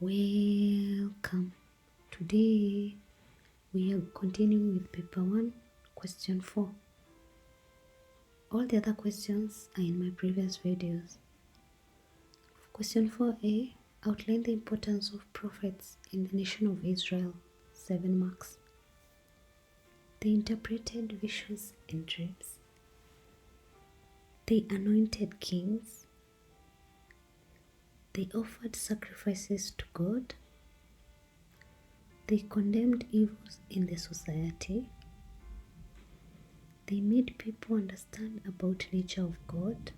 Welcome. Today we are continuing with paper 1, question 4. All the other questions are in my previous videos. Question 4a, outline the importance of prophets in the nation of Israel, 7 marks. They interpreted visions and dreams. They anointed kings. They offered sacrifices to God. They condemned evils in the society. They made people understand about the nature of God.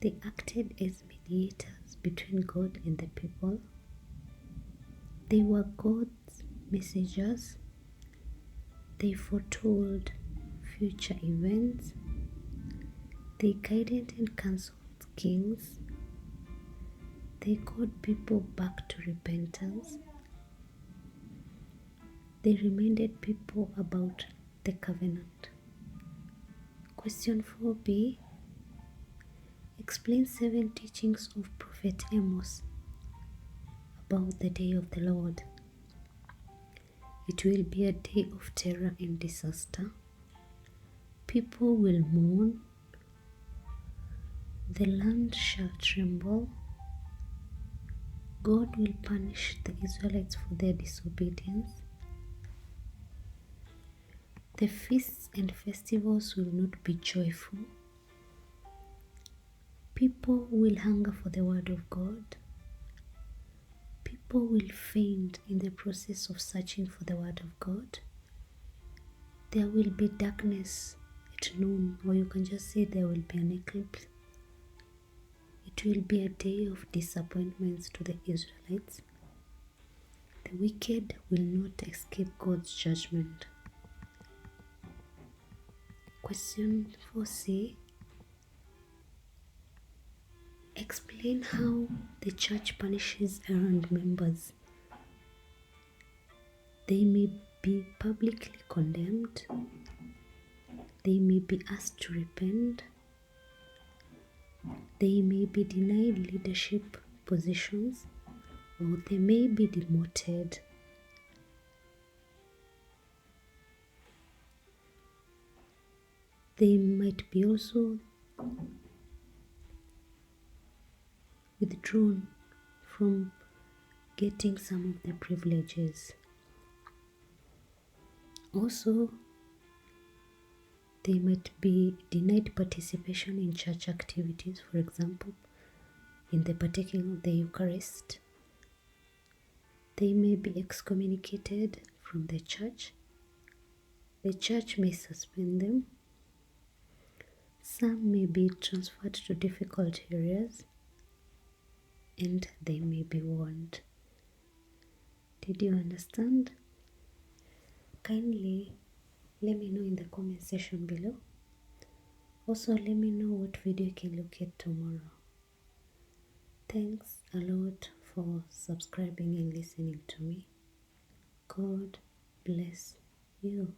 They acted as mediators between God and the people. They were God's messengers. They foretold future events. They guided and counseled kings. They called people back to repentance. They reminded people about the covenant. Question 4b. Explain 7 teachings of Prophet Amos about the day of the Lord. It will be a day of terror and disaster. People will mourn. The land shall tremble. God will punish the Israelites for their disobedience. The feasts and festivals will not be joyful. People will hunger for the word of God. People will faint in the process of searching for the word of God. There will be darkness at noon, or you can just say there will be an eclipse. It will be a day of disappointments to the Israelites. The wicked will not escape God's judgment. Question 4c. Explain how the church punishes errant members. They may be publicly condemned. They may be asked to repent. They may be denied leadership positions, or they may be demoted. They might be also withdrawn from getting some of the privileges. Also, they might be denied participation in church activities, for example, in the partaking of the Eucharist. They may be excommunicated from the church. The church may suspend them. Some may be transferred to difficult areas, and they may be warned. Did you understand? Kindly let me know in the comment section below. Also, let me know what video you can look at tomorrow. Thanks a lot for subscribing and listening to me. God bless you.